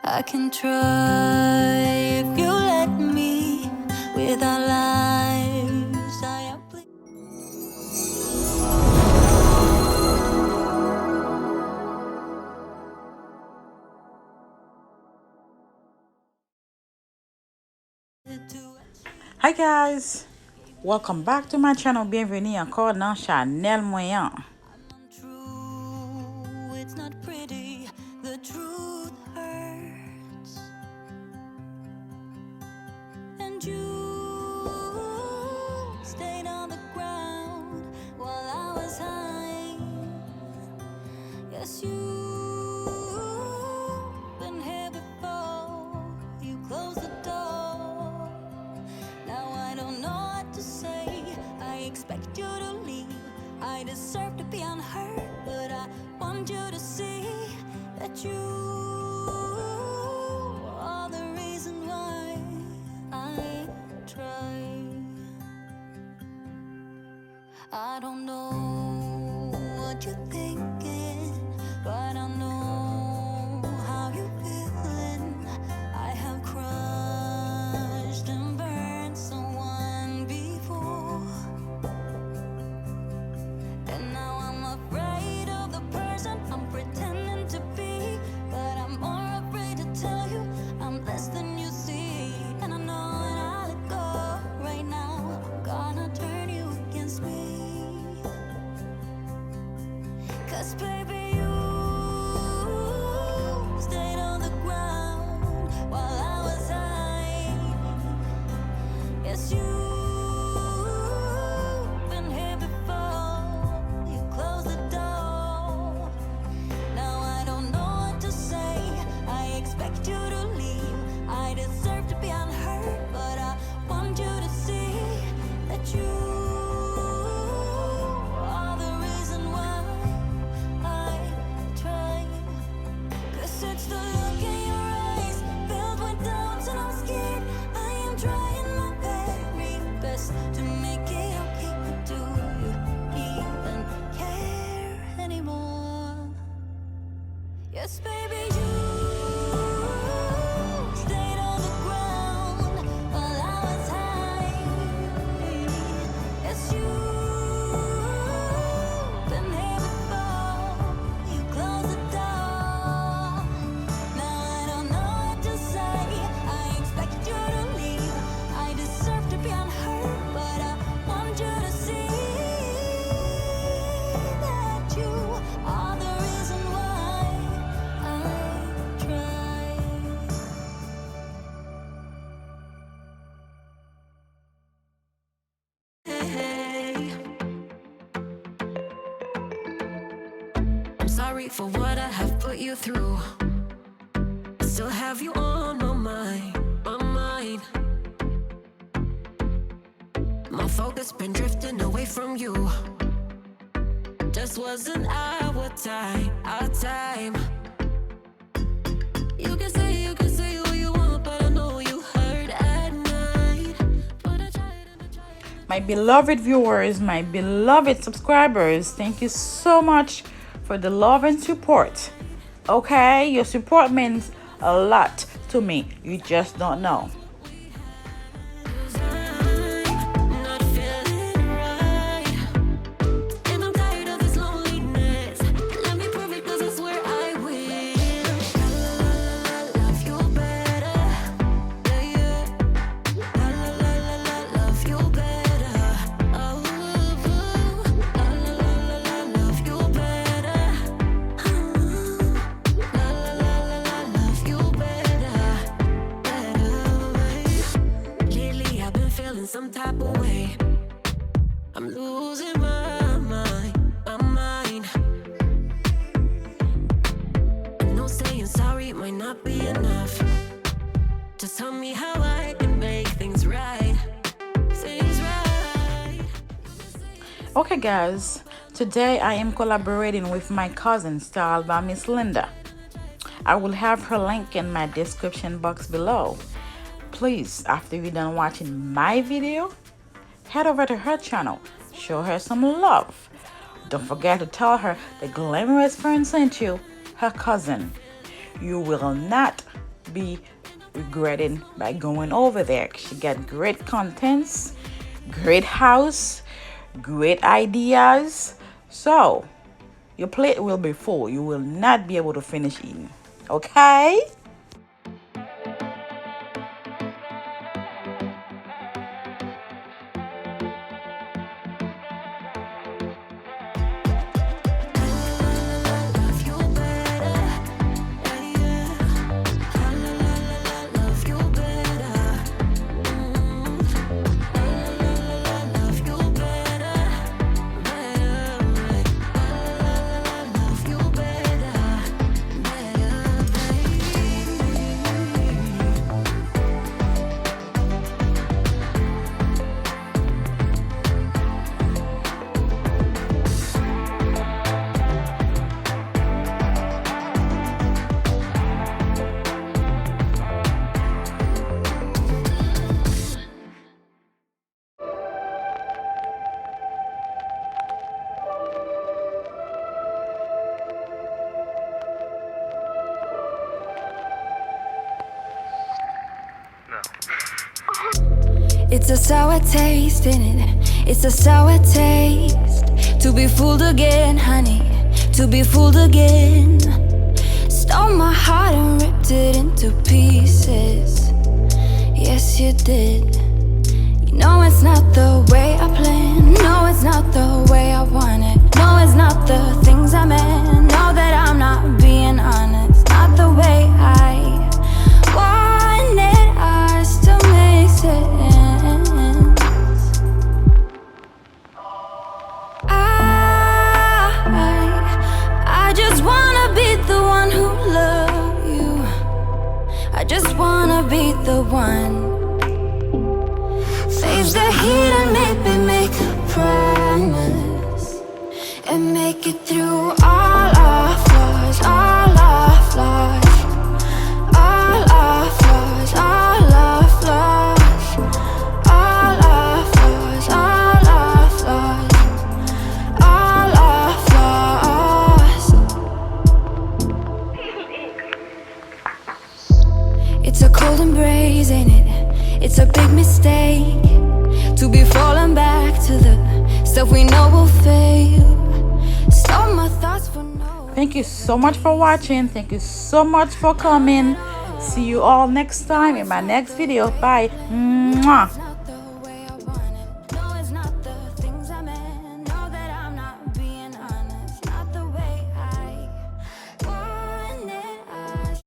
I can try if you let me. With our lives, I am Hi guys, welcome back to my channel. Bienvenue encore dans Chanel Moyen. true. It's not pretty. The truth hurts. And you stayed on the ground while I was high. Yes, you've been here before. You closed the door. Now I don't know what to say. I expect you to leave. I deserve to be unheard, but I want you to see that you are the reason why I try. I don't know what you're thinking, but I know how you're feeling. I have crushed and burned someone before, and now I'm afraid of the person I'm pretending to be. But I'm more afraid to tell you I'm less than you see. And I know when I let go right now, I'm gonna turn you against me. 'Cause baby, you stayed on the ground while I was high. Yes, you've been here before. You closed the door. Now I don't know what to say. I expect you to leave. I deserve to be unheard, but I want you to see that you are the reason why I try. 'Cause it's the look in your eyes, filled with doubts, and I'm scared. I am trying my very best to make it okay, but do you even care anymore? Yes, baby, you stayed on the ground while I was high. Yes, you've been here before. You closed the door. Now I don't know what to say. I expect you to leave. I deserve to be unheard, but I want you to see that you are the reason why I try. Hey, I'm sorry for what I have put you through. I still have you on my mind, my mind. My focus been drifting away from you. Just wasn't our time, our time. You can say what you want, but I know you hurt at night. But I tried and I tried. My beloved viewers, my beloved subscribers, thank you so much for the love and support. Okay, your support means a lot to me. You just don't know. Not feeling right, and I'm tired of this loneliness. Let me prove it, 'cause I swear I will. Love you better, yeah, yeah. Love you better. Oh, love you better. Love you better, better way. Lately I've been feeling some type of way. I'm losing my mind, my mind. I know saying sorry might not be enough. Just tell me how I can make things right, things right. Okay, guys, today I am collaborating with my cousin styled by Miss Linda. I will have her link in my description box below. Please, after you're done watching my video, head over to her channel, show her some love. Don't forget to tell her the Glamorous Ferne sent you, her cousin. You will not be regretting by going over there. She got great contents, great house, great ideas. So your plate will be full. You will not be able to finish eating. Okay? It's a sour taste in it. It's a sour taste. To be fooled again, honey. To be fooled again. Stole my heart and ripped it into pieces. Yes, you did. You know it's not the way I planned. No, it's not the way I want it. No, it's not the things I meant. Know that I'm not being honest. Not the way I wanted us to make sense. I just wanna be the one who loves you. I just wanna be the one. Face the heat and maybe make a promise and make it through all our flaws, all our flaws, all our flaws, all our flaws, all our flaws, all our flaws, all our flaws. It's a cold embrace, ain't it? It's a big mistake to be falling back to the stuff we know will fail. Stole my thoughts for no. Thank you so much for watching. Thank you so much for coming. See you all next time in my next video. Bye. Mwah.